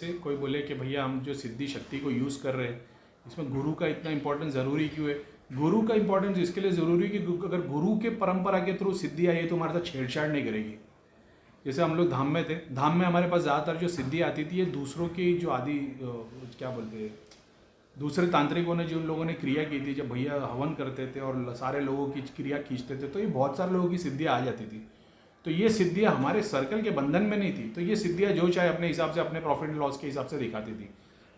जैसे कोई बोले कि भैया हम जो सिद्धि शक्ति को यूज़ कर रहे हैं इसमें गुरु का इतना इंपॉर्टेंस ज़रूरी क्यों है? गुरु का इंपॉर्टेंस इसके लिए ज़रूरी है कि अगर गुरु के परंपरा के थ्रू सिद्धि आई है तो हमारे साथ छेड़छाड़ नहीं करेगी। जैसे हम लोग धाम में थे, धाम में हमारे पास ज़्यादातर जो सिद्धि आती थी ये दूसरों की जो आदि क्या बोलते हैं, दूसरे तांत्रिकों ने, जो उन लोगों ने क्रिया की थी, जब भैया हवन करते थे और सारे लोगों की क्रिया खींचते थे तो ये बहुत सारे लोगों की सिद्धियाँ आ जाती थी। तो ये सिद्धियाँ हमारे सर्कल के बंधन में नहीं थी, तो ये सिद्धियाँ जो चाहे अपने हिसाब से, अपने प्रॉफिट एंड लॉस के हिसाब से दिखाती थी।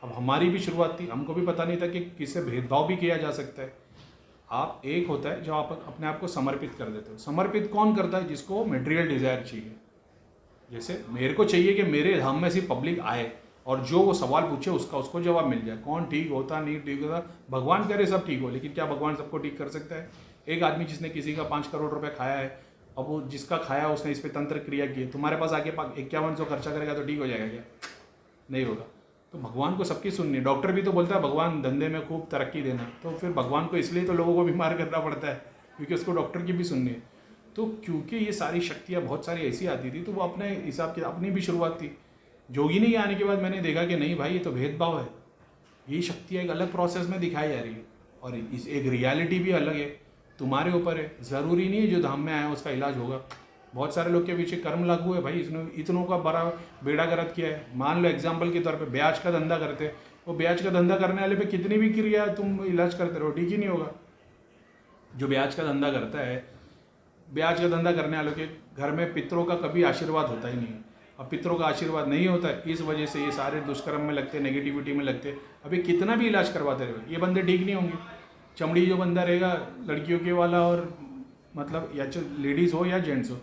अब हमारी भी शुरुआत थी, हमको भी पता नहीं था कि किससे भेदभाव भी किया जा सकता है। आप एक होता है जो आप अपने आप को समर्पित कर देते हो। समर्पित कौन करता है? जिसको मटेरियल डिज़ायर चाहिए। जैसे मेरे को चाहिए कि मेरे धाम में सिर्फ पब्लिक आए और जो वो सवाल पूछे उसको जवाब मिल जाए। कौन ठीक होता, नहीं ठीक होता, भगवान करे सब ठीक हो, लेकिन क्या भगवान सबको ठीक कर सकता है? एक आदमी जिसने किसी का 5 करोड़ रुपए खाया है, अब वो जिसका खाया उसने इस पर तंत्र क्रिया की है, तुम्हारे पास आके 5100 खर्चा करेगा तो ठीक हो जाएगा क्या? नहीं होगा। तो भगवान को सबकी सुननी है। डॉक्टर भी तो बोलता है भगवान धंधे में खूब तरक्की देना, तो फिर भगवान को इसलिए तो लोगों को बीमार करना पड़ता है क्योंकि उसको डॉक्टर की भी सुननी है। तो क्योंकि ये सारी शक्तियाँ बहुत सारी ऐसी आती थी, तो वो अपने हिसाब की अपनी भी शुरुआत थी। जोगिनी के आने के बाद मैंने देखा कि नहीं भाई, ये तो भेदभाव है। ये शक्तियाँ एक अलग प्रोसेस में दिखाई जा रही है और इस एक रियलिटी भी अलग है। तुम्हारे ऊपर है, ज़रूरी नहीं है जो धाम में आया उसका इलाज होगा। बहुत सारे लोग के पीछे कर्म लागू है भाई, इसने इतनों का बड़ा बेड़ा गर्क किया है। मान लो एग्जाम्पल के तौर पे ब्याज का धंधा करते, वो ब्याज का धंधा करने वाले पे कितनी भी क्रिया तुम इलाज करते रहो, ठीक ही नहीं होगा। जो ब्याज का धंधा करता है, ब्याज का धंधा करने वालों के घर में पितरों का कभी आशीर्वाद होता ही नहीं है। अब पितरों का आशीर्वाद नहीं होता है, इस वजह से ये सारे दुष्कर्म में लगते, नेगेटिविटी में लगते। अभी कितना भी इलाज करवाते रहे, ये बंदे ठीक नहीं होंगे। चमड़ी जो बंदा रहेगा लड़कियों के वाला, और मतलब या लेडीज़ हो या जेंट्स हो,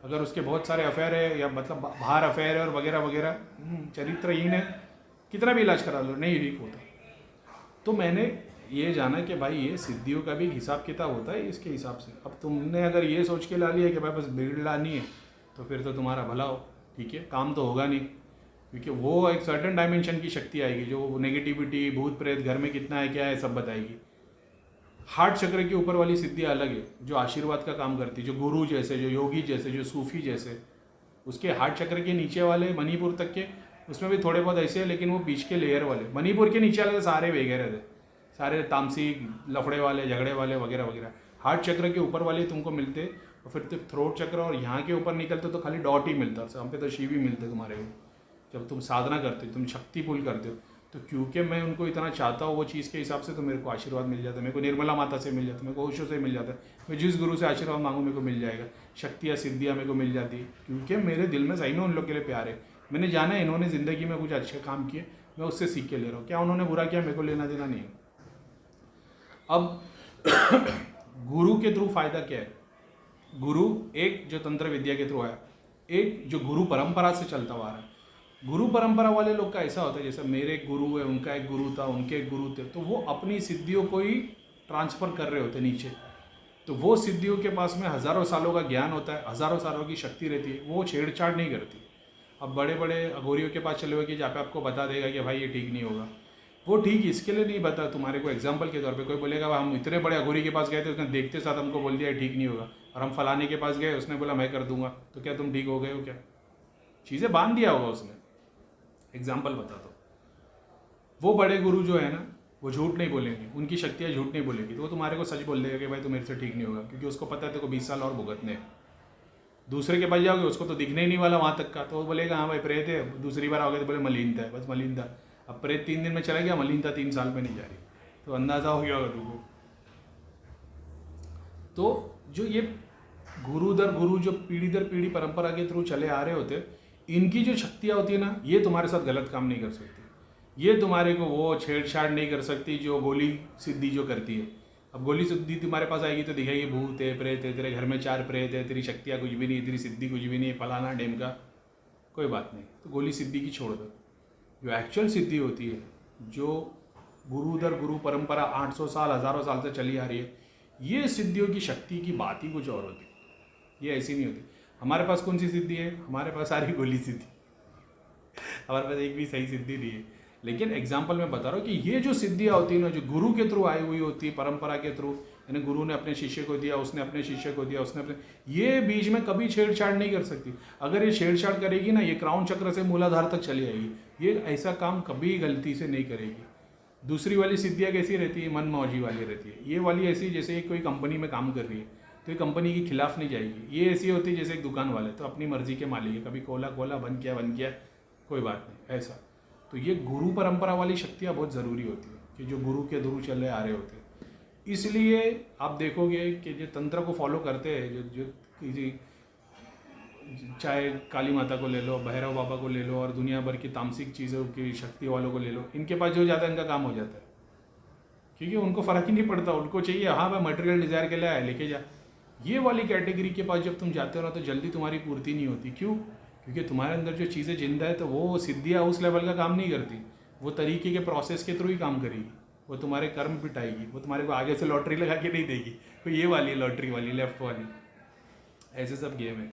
अगर उसके बहुत सारे अफेयर है या मतलब बाहर अफेयर है और वगैरह वगैरह, चरित्रहीन है, कितना भी इलाज करा लो नहीं ठीक होता। तो मैंने ये जाना कि भाई ये सिद्धियों का भी हिसाब किताब होता है इसके हिसाब से। अब तुमने अगर ये सोच के ला लिया कि भाई बस भीड़ लानी है, तो फिर तो तुम्हारा भला हो, ठीक है, काम तो होगा नहीं, क्योंकि वो एक सर्टेन डायमेंशन की शक्ति आएगी जो नेगेटिविटी, भूत प्रेत घर में कितना है क्या है सब बताएगी। हार्ट चक्र के ऊपर वाली सिद्धि अलग है, जो आशीर्वाद का काम करती है, जो गुरु जैसे, जो योगी जैसे, जो सूफी जैसे। उसके हार्ट चक्र के नीचे वाले मणिपुर तक के, उसमें भी थोड़े बहुत ऐसे हैं, लेकिन वो बीच के लेयर वाले, मणिपुर के नीचे वाले सारे वगैरह थे, सारे तामसिक, लफड़े वाले, झगड़े वाले वगैरह वगैरह। हार्ट चक्र के ऊपर वाले तुमको मिलते, और फिर थ्रोट चक्र और यहाँ के ऊपर निकलते तो खाली डॉट ही मिलता। हम पे तो शिव ही मिलते तुम्हारे को, जब तुम साधना करते हो, तुम शक्ति पुल करते हो। तो क्योंकि मैं उनको इतना चाहता हूँ वो चीज़ के हिसाब से, तो मेरे को आशीर्वाद मिल जाता है। मेरे को निर्मला माता से मिल जाता है, मेरे को ओशो से मिल जाता है। मैं जिस गुरु से आशीर्वाद मांगूँ मेरे को मिल जाएगा। शक्तियाँ सिद्धियाँ मेरे को मिल जाती है, क्योंकि मेरे दिल में सही में उन लोग के लिए प्यार है। मैंने जाना है इन्होंने ज़िंदगी में कुछ अच्छे काम किए, मैं उससे सीख के ले रहा हूँ। क्या उन्होंने बुरा किया, मेरे को लेना देना नहीं। अब गुरु के थ्रू फायदा क्या है? गुरु एक जो तंत्र विद्या के थ्रू आया, एक जो गुरु परंपरा से चलता हुआ आ रहा है। गुरु परंपरा वाले लोग का ऐसा होता है, जैसे मेरे गुरु है, उनका एक गुरु था, उनके एक गुरु थे, तो वो अपनी सिद्धियों को ही ट्रांसफ़र कर रहे होते नीचे। तो वो सिद्धियों के पास में हज़ारों सालों का ज्ञान होता है, हज़ारों सालों की शक्ति रहती है, वो छेड़छाड़ नहीं करती। अब बड़े बड़े अघोरियों के पास चले हुए कि जहाँ पे आपको बता देगा कि भाई ये ठीक नहीं होगा, वो ठीक इसके लिए नहीं बता। तुम्हारे को एग्जाम्पल के तौर पे कोई बोलेगा हम इतने बड़े अघोरी के पास गए थे, उसने देखते साथ हमको बोल दिया ठीक नहीं होगा, और हम फलाने के पास गए, उसने बोला मैं कर दूंगा, तो क्या तुम ठीक हो गए हो? क्या चीज़ें बांध दिया होगा उसने। एग्जाम्पल बता दो। वो बड़े गुरु जो है ना, वो झूठ नहीं बोलेंगे, उनकी शक्तियाँ झूठ नहीं बोलेंगी, तो वो तुम्हारे को सच बोल देगा कि भाई तुम मेरे से ठीक नहीं होगा, क्योंकि उसको पता है तेरे को 20 साल और भुगतने हैं। दूसरे के पास जाओगे उसको तो दिखने ही नहीं वाला वहाँ तक का, तो वो बोलेगा हाँ भाई प्रेत है। दूसरी बार आओगे तो बोले मलिनता है, बस मलिनता। अब प्रेत 3 दिन में चला गया, मलिनता 3 साल में नहीं जा रही, तो अंदाज़ा हो गया होगा तुमको। तो जो ये गुरु दर गुरु जो पीढ़ी दर पीढ़ी परंपरा के थ्रू चले आ रहे होते, इनकी जो शक्तियाँ होती है ना, ये तुम्हारे साथ गलत काम नहीं कर सकती। ये तुम्हारे को वो छेड़छाड़ नहीं कर सकती जो गोली सिद्धि जो करती है। अब गोली सिद्धि तुम्हारे पास आएगी तो दिखेगी भूत है, प्रेत है, तेरे घर में 4 प्रेत है, तेरी शक्तियाँ कुछ भी नहीं, तेरी सिद्धि कुछ भी नहीं, फलाना डेम का, कोई बात नहीं। तो गोली सिद्धि की छोड़ दो। जो एक्चुअल सिद्धि होती है, जो गुरु दर गुरु परंपरा 800 साल, हज़ारों साल से चली आ रही है, ये सिद्धियों की शक्ति की बात ही कुछ और होती है। ये ऐसी नहीं होती। हमारे पास कौन सी सिद्धि है? हमारे पास सारी गोली सिद्धि, हमारे पास एक भी सही सिद्धि नहीं है। लेकिन एग्जाम्पल मैं बता रहा हूँ कि ये जो सिद्धियाँ होती है ना, जो गुरु के थ्रू आई हुई होती है, परंपरा के थ्रू, यानी गुरु ने अपने शिष्य को दिया, उसने अपने शिष्य को दिया, उसने अपने, ये बीच में कभी छेड़छाड़ नहीं कर सकती। अगर ये छेड़छाड़ करेगी ना, ये क्राउन चक्र से मूलाधार तक चली जाएगी। ये ऐसा काम कभी गलती से नहीं करेगी। दूसरी वाली सिद्धियाँ कैसी रहती है, मन मौजी वाली रहती है। ये वाली ऐसी जैसे कोई कंपनी में काम कर रही है तो ये कंपनी के खिलाफ नहीं जाएगी। ये ऐसी होती है जैसे एक दुकान वाले तो अपनी मर्जी के मालिक है, कभी खोला खोला, बंद किया, कोई बात नहीं ऐसा। तो ये गुरु परंपरा वाली शक्तियाँ बहुत ज़रूरी होती है कि जो गुरु के थ्रू चले आ रहे होते हैं। इसलिए आप देखोगे कि जो तंत्र को फॉलो करते हैं, जो किसी, चाहे काली माता को ले लो, भैरव बाबा को ले लो और दुनिया भर की तामसिक चीज़ों की शक्ति वालों को ले लो, इनके पास जो जाता है इनका काम हो जाता है, क्योंकि उनको फ़र्क ही नहीं पड़ता। उनको चाहिए हाँ मैं मटेरियल डिज़ायर के लिए आया, लेके जा। ये वाली कैटेगरी के पास जब तुम जाते हो ना तो जल्दी तुम्हारी पूर्ति नहीं होती। क्यों? क्योंकि तुम्हारे अंदर जो चीज़ें जिंदा है तो वो सिद्धियाँ उस लेवल का काम नहीं करती, वो तरीके के प्रोसेस के थ्रू ही काम करेगी। वो तुम्हारे कर्म पिटाएगी, वो तुम्हारे को आगे से लॉटरी लगा के नहीं देगी। तो ये वाली लॉटरी वाली, लेफ्ट वाली, ऐसे सब गेम है।